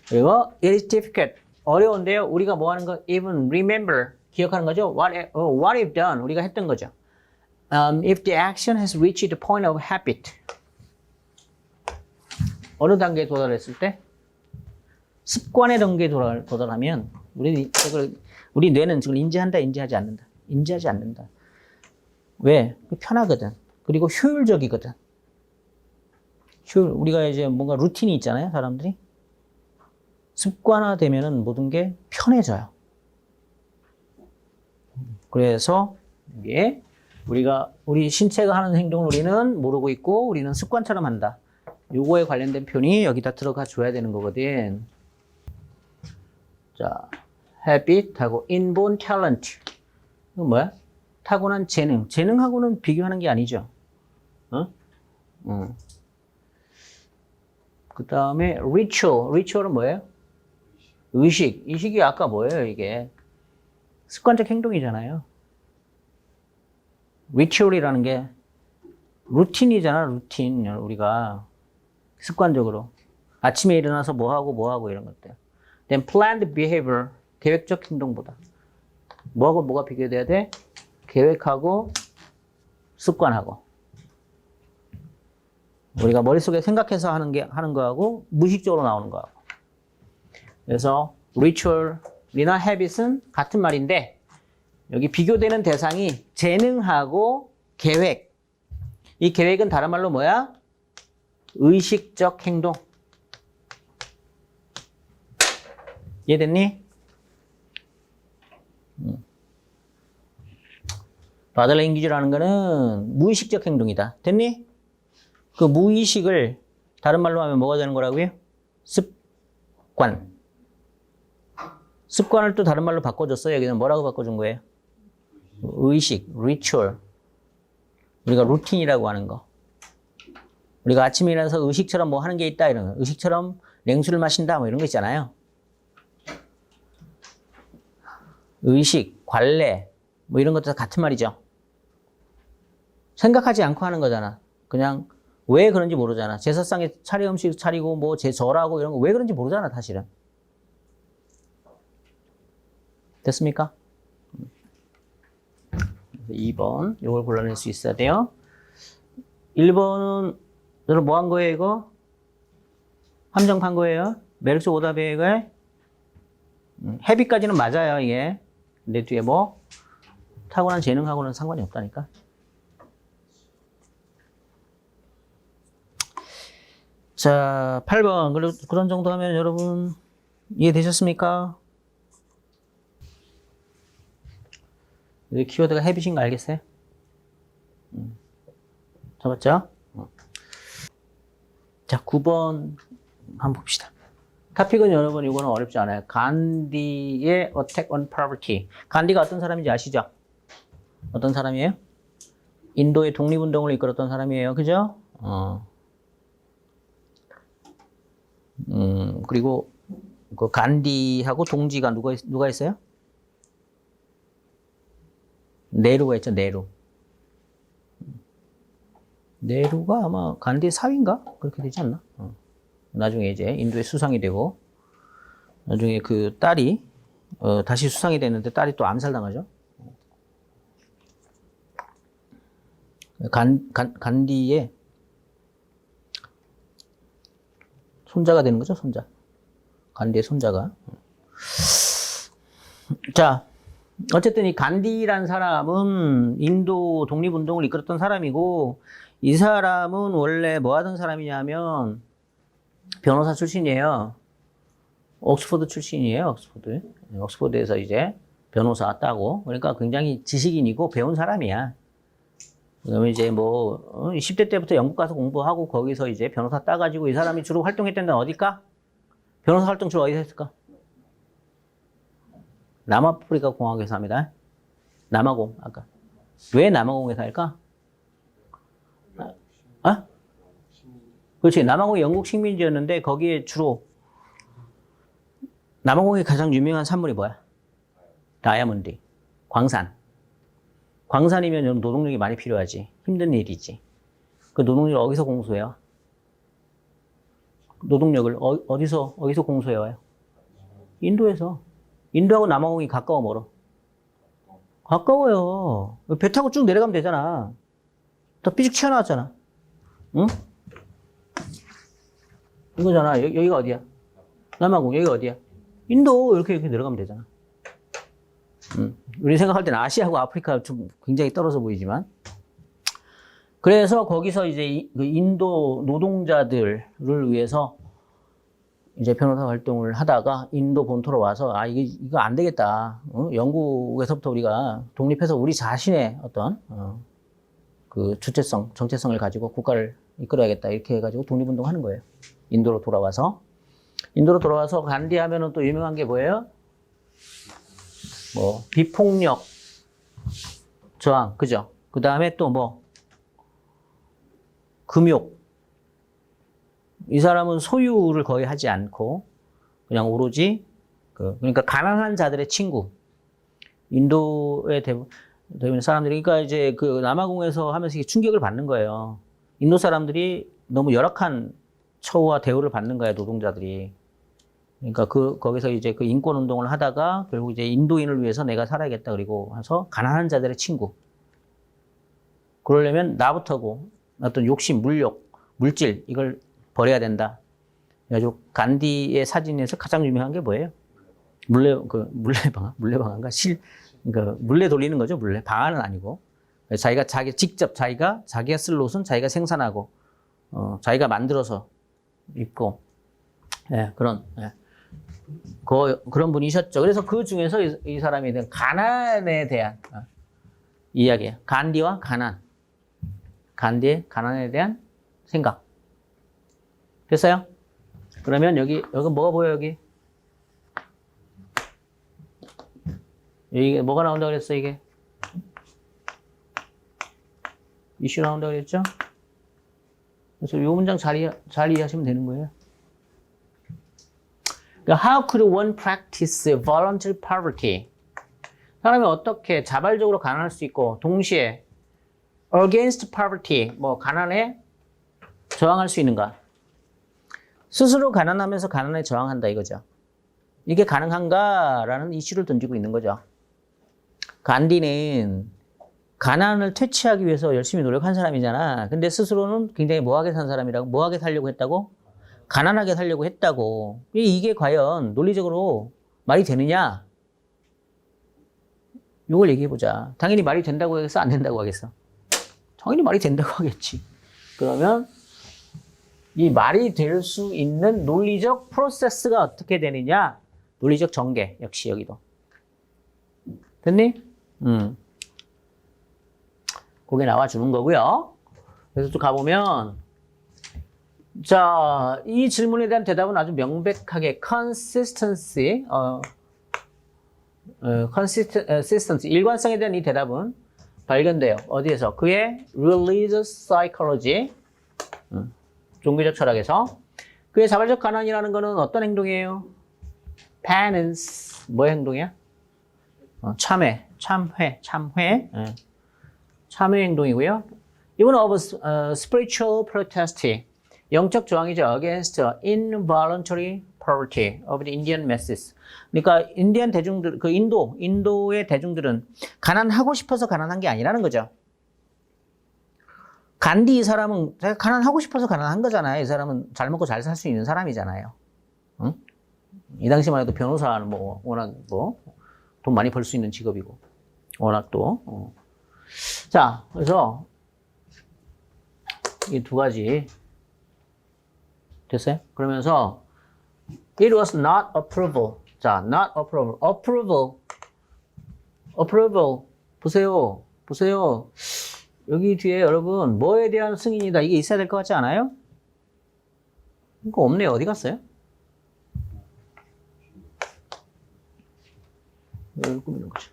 그리고 it is difficult. 어려운데요. 우리가 뭐 하는 거? Even remember. 기억하는 거죠. What if done. 우리가 했던 거죠. If the action has reached the point of habit. 어느 단계에 도달했을 때? 습관의 단계에 도달하면 우리 뇌는 지금 인지하지 않는다. 왜? 편하거든. 그리고 효율적이거든. 우리가 이제 뭔가 루틴이 있잖아요, 사람들이. 습관화되면은 모든 게 편해져요. 그래서 이게 우리 신체가 하는 행동을 우리는 모르고 있고 우리는 습관처럼 한다. 요거에 관련된 표현이 여기다 들어가 줘야 되는 거거든. 자, habit하고 inborn talent. 이건 뭐야? 타고난 재능. 재능하고는 비교하는 게 아니죠. 그 다음에 ritual. ritual은 뭐예요? 의식. 의식이 아까 뭐예요, 이게? 습관적 행동이잖아요. ritual이라는 게 루틴이잖아, 루틴. 우리가 습관적으로. 아침에 일어나서 뭐 하고 이런 것들. Then planned behavior. 계획적 행동보다. 뭐하고 뭐가 비교돼야 돼? 계획하고 습관하고. 우리가 머릿속에 생각해서 하는 거하고 무의식적으로 나오는 거하고. 그래서 ritual이나 habit은 같은 말인데 여기 비교되는 대상이 재능하고 계획. 이 계획은 다른 말로 뭐야? 의식적 행동. 이해됐니? 바디 랭귀지라는 거는 무의식적 행동이다. 됐니? 그 무의식을 다른 말로 하면 뭐가 되는 거라고요? 습관. 습관을 또 다른 말로 바꿔줬어요. 여기는 뭐라고 바꿔준 거예요? 의식, ritual. 우리가 루틴이라고 하는 거. 우리가 아침에 일어나서 의식처럼 뭐 하는 게 있다 이런 거. 의식처럼 냉수를 마신다 뭐 이런 거 있잖아요. 의식, 관례 뭐 이런 것도 같은 말이죠. 생각하지 않고 하는 거잖아. 그냥 왜 그런지 모르잖아. 제사상에 차례 음식 차리고 뭐 제절하고 이런 거 왜 그런지 모르잖아 사실은. 됐습니까? 2번 이걸 골라낼 수 있어야 돼요. 1번은 여러분 뭐 한 거예요 이거? 함정판 거예요. 매력적 오답이에요 이거. 헤비까지는 맞아요 이게. 근데 뒤에 뭐 타고난 재능하고는 상관이 없다니까. 자, 8번. 그런 정도 하면 여러분 이해되셨습니까? 여기 키워드가 헤비신 거 알겠어요? 잡았죠? 자, 9번 한번 봅시다. 토픽은 여러분 이거는 어렵지 않아요. 간디의 Attack on Poverty. 간디가 어떤 사람인지 아시죠? 어떤 사람이에요? 인도의 독립운동을 이끌었던 사람이에요. 그죠? 그리고 그 간디하고 동지가 누가 있어요? 네루가 있죠, 네루. 네루가 아마 간디의 사위인가? 그렇게 되지 않나? 나중에 이제 인도의 수상이 되고, 나중에 그 딸이, 다시 수상이 됐는데 딸이 또 암살당하죠. 간디의 손자가 되는 거죠, 손자. 간디의 손자가. 자, 어쨌든 이 간디라는 사람은 인도 독립운동을 이끌었던 사람이고, 이 사람은 원래 뭐 하던 사람이냐면, 변호사 출신이에요. 옥스퍼드 출신이에요, 옥스퍼드. 옥스퍼드에서 이제 변호사 따고. 그러니까 굉장히 지식인이고 배운 사람이야. 그러면 이제 뭐 10대 때부터 영국 가서 공부하고 거기서 이제 변호사 따가지고 이 사람이 주로 활동했던 데는 어딜까? 변호사 활동 주로 어디서 했을까? 남아프리카 공화국에서 합니다. 남아공 아까 왜 남아공에서 할까? 그렇지. 남아공이 영국 식민지였는데 거기에 주로 남아공의 가장 유명한 산물이 뭐야? 다이아몬드, 광산. 광산이면 노동력이 많이 필요하지. 힘든 일이지. 그 노동력을 어디서 공수해요? 노동력을 어디서 공수해와요? 인도에서. 인도하고 남아공이 가까워 멀어? 가까워요. 배 타고 쭉 내려가면 되잖아. 더 삐죽 튀어나왔잖아. 응? 이거잖아. 여기가 어디야? 남아공. 여기가 어디야? 인도. 이렇게 내려가면 되잖아. 우리 생각할 때는 아시아하고 아프리카 좀 굉장히 떨어져 보이지만. 그래서 거기서 이제 그 인도 노동자들을 위해서 이제 변호사 활동을 하다가 인도 본토로 와서 이거 안 되겠다. 영국에서부터 우리가 독립해서 우리 자신의 어떤 그 주체성, 정체성을 가지고 국가를 이끌어야겠다. 이렇게 해가지고 독립운동 하는 거예요. 인도로 돌아와서 간디 하면은 또 유명한 게 뭐예요? 뭐 비폭력 저항, 그죠? 그 다음에 또 뭐 금욕. 이 사람은 소유를 거의 하지 않고 그냥 오로지 그러니까 가난한 자들의 친구. 인도의 대부분 사람들이 그러니까 이제 그 남아공에서 하면서 충격을 받는 거예요. 인도 사람들이 너무 열악한 처우와 대우를 받는 거예요, 노동자들이. 그러니까 거기서 이제 그 인권 운동을 하다가 결국 이제 인도인을 위해서 내가 살아야겠다 그리고 해서 가난한 자들의 친구. 그러려면 나부터고 어떤 욕심, 물욕, 물질 이걸 버려야 된다. 그래가지고 간디의 사진에서 가장 유명한 게 뭐예요? 물레방아인가? 그러니까 물레 돌리는 거죠. 방아는 아니고. 직접 자기가 쓸 옷은 자기가 생산하고, 자기가 만들어서 입고, 예, 그런 분이셨죠. 그래서 그 중에서 이 사람에 대한 가난에 대한 이야기예요. 간디와 가난. 간디의 가난에 대한 생각. 됐어요? 그러면 여기 뭐가 보여, 여기? 이게 뭐가 나온다고 그랬어, 이게? 이슈 나온다고 그랬죠? 그래서 이 문장 잘 이해하시면 되는 거예요. 그러니까 How could one practice voluntary poverty? 사람이 어떻게 자발적으로 가난할 수 있고 동시에 against poverty, 가난에 저항할 수 있는가? 스스로 가난하면서 가난에 저항한다 이거죠. 이게 가능한가라는 이슈를 던지고 있는 거죠. 간디는 가난을 퇴치하기 위해서 열심히 노력한 사람이잖아. 근데 스스로는 굉장히 뭐하게 산 사람이라고, 뭐하게 살려고 했다고? 가난하게 살려고 했다고. 이게 과연 논리적으로 말이 되느냐? 이걸 얘기해보자. 당연히 말이 된다고 하겠어? 안 된다고 하겠어? 당연히 말이 된다고 하겠지. 그러면 이 말이 될 수 있는 논리적 프로세스가 어떻게 되느냐? 논리적 전개. 역시 여기도. 됐니? 그게 나와주는 거고요. 그래서 또 가보면 자, 이 질문에 대한 대답은 아주 명백하게 consistency, 일관성에 대한 이 대답은 발견돼요. 어디에서? 그의 religious psychology, 종교적 철학에서. 그의 자발적 가난이라는 것은 어떤 행동이에요? penance, 뭐의 행동이야? 참회. 참회 행동이고요. 이건 of spiritual protest, 영적 저항이죠. against involuntary poverty of the Indian masses. 그러니까 인디안 대중들, 인도의 대중들은 가난하고 싶어서 가난한 게 아니라는 거죠. 간디 이 사람은 제가 가난하고 싶어서 가난한 거잖아요. 이 사람은 잘 먹고 잘 살 수 있는 사람이잖아요. 응? 이 당시만 해도 변호사는 워낙 돈 많이 벌 수 있는 직업이고 워낙 또. 자, 그래서 이 두 가지 됐어요? 그러면서 it was not approval. 자, not approval. approval. 보세요. 여기 뒤에 여러분 뭐에 대한 승인이다. 이게 있어야 될 것 같지 않아요? 이거 없네요. 어디 갔어요? 여기 꾸미는 거죠.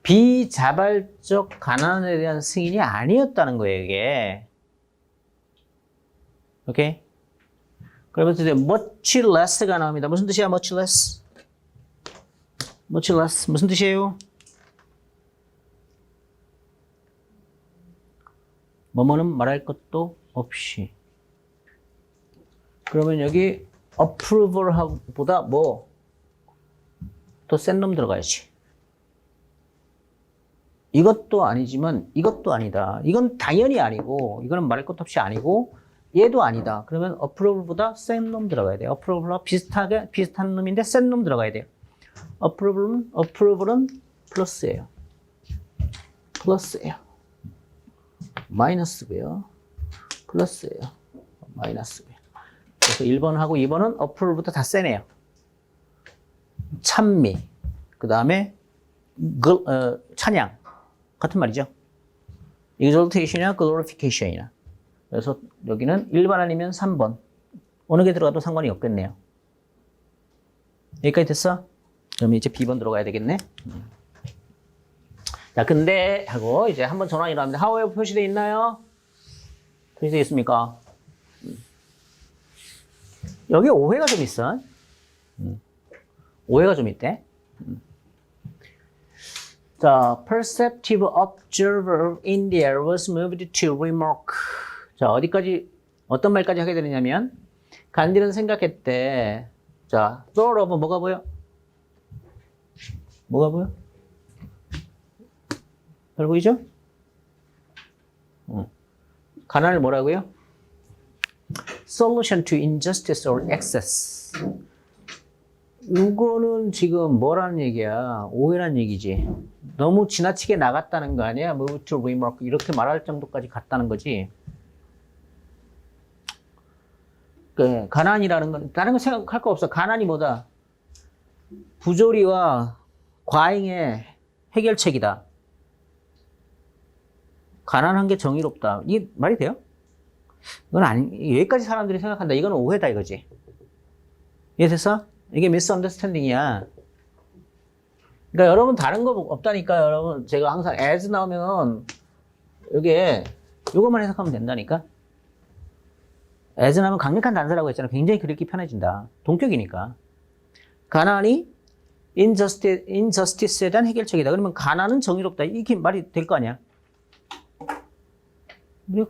비자발적 가난에 대한 승인이 아니었다는 거예요, 이게. 오케이? 그러면서 이제 much less가 나옵니다. 무슨 뜻이야, much less? much less. 무슨 뜻이에요? 뭐뭐는 말할 것도 없이. 그러면 여기 approval보다 더 센 놈 들어가야지. 이것도 아니지만 이것도 아니다. 이건 당연히 아니고 이거는 말할 것도 없이 아니고 얘도 아니다. 그러면 approval보다 센 놈 들어가야 돼요. approval과 비슷한 놈인데 센 놈 들어가야 돼요. approval은 플러스예요. 마이너스고요. 플러스예요. 마이너스고요. 그래서 1번하고 2번은 approval보다 다 세네요. 찬미, 그 다음에 찬양 같은 말이죠. exaltation이나 glorification이나. 그래서 여기는 1번 아니면 3번. 어느 게 들어가도 상관이 없겠네요. 여기까지 됐어? 그럼 이제 B번 들어가야 되겠네. 자, 근데 하고 이제 한번 전환이 일어납니다. however 표시되어 있나요? 표시되어 있습니까? 여기 오해가 좀 있어. 오해가 좀 있대. 자, perceptive observer of India was moved to remark. 자, 어디까지 어떤 말까지 하게 되느냐면 간디는 생각했대. 자, thought of 뭐가 보여? 뭐가 보여? 잘 보이죠? 가난을 뭐라고요? Solution to injustice or excess. 이거는 지금 뭐라는 얘기야? 오해란 얘기지. 너무 지나치게 나갔다는 거 아니야? Move to remark 이렇게 말할 정도까지 갔다는 거지. 그 가난이라는 건 다른 거 생각할 거 없어. 가난이 뭐다? 부조리와 과잉의 해결책이다. 가난한 게 정의롭다. 이게 말이 돼요? 이건 아니, 여기까지 사람들이 생각한다. 이건 오해다 이거지. 이해됐어? 이게 misunderstanding이야. 그러니까 여러분 다른 거 없다니까. 여러분 제가 항상 as 나오면 여기에 이것만 해석하면 된다니까. as 나오면 강력한 단서라고 했잖아. 굉장히 그렇게 편해진다. 동격이니까. 가난이 injustice에 대한 해결책이다. 그러면 가난은 정의롭다. 이게 말이 될 거 아니야.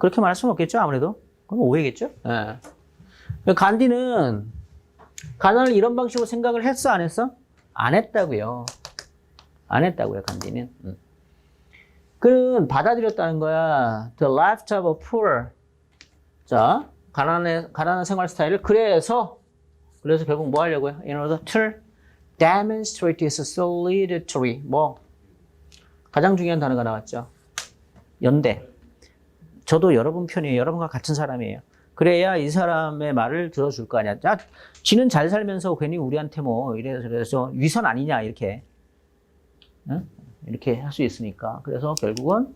그렇게 말할 수는 없겠죠, 아무래도. 그건 오해겠죠? 예. 간디는 가난을 이런 방식으로 생각을 했어, 안 했어? 안 했다고요. 안 했다고요, 간디는. 그는 받아들였다는 거야. The lifestyle of poor. 자, 가난한 생활 스타일을 그래서 결국 뭐 하려고요? In order to demonstrate its solidity. 뭐 가장 중요한 단어가 나왔죠. 연대. 저도 여러분 편이에요. 여러분과 같은 사람이에요. 그래야 이 사람의 말을 들어줄 거 아니야. 야, 지는 잘 살면서 괜히 우리한테 뭐 이래서 위선 아니냐 이렇게. 응? 이렇게 할 수 있으니까. 그래서 결국은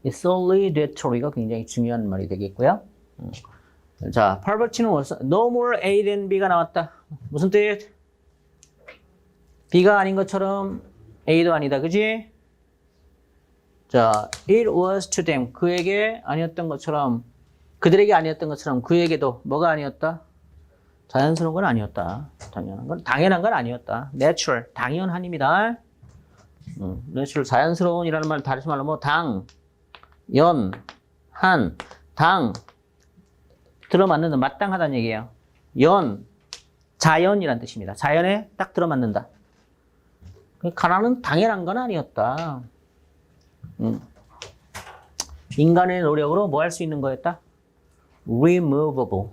이 solidatory가 굉장히 중요한 말이 되겠고요. 자, poverty는 no more A than B가 나왔다. 무슨 뜻? B가 아닌 것처럼 A도 아니다. 그지? 자, it was to them. 그에게 아니었던 것처럼, 그들에게 아니었던 것처럼 그에게도 뭐가 아니었다? 자연스러운 건 아니었다. 당연한 건 아니었다. natural, 당연한입니다. natural, 자연스러운이라는 말 다시 말로 뭐 당 들어맞는다, 마땅하다는 얘기예요. 자연이란 뜻입니다. 자연에 딱 들어맞는다. 가난은 당연한 건 아니었다. 인간의 노력으로 뭐 할 수 있는 거였다? removable.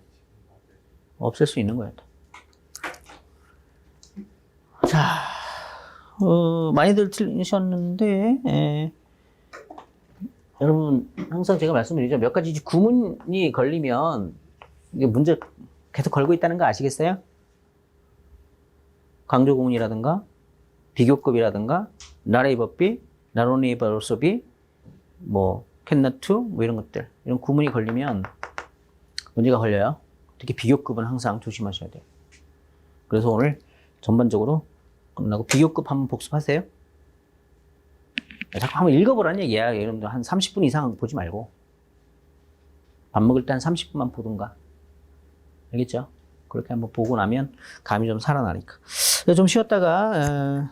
없앨 수 있는 거였다. 자, 많이들 틀리셨는데, 여러분, 항상 제가 말씀드리죠. 몇 가지 구문이 걸리면, 이게 문제 계속 걸고 있다는 거 아시겠어요? 강조구문이라든가, 비교급이라든가, not able be, not only able also be, 뭐, cannot to, 뭐 이런 것들. 이런 구문이 걸리면 문제가 걸려요. 특히 비교급은 항상 조심하셔야 돼요. 그래서 오늘 전반적으로 끝나고 비교급 한번 복습하세요. 자꾸 한번 읽어보라는 얘기야. 여러분들 한 30분 이상 보지 말고. 밥 먹을 때 한 30분만 보든가. 알겠죠? 그렇게 한번 보고 나면 감이 좀 살아나니까. 좀 쉬었다가,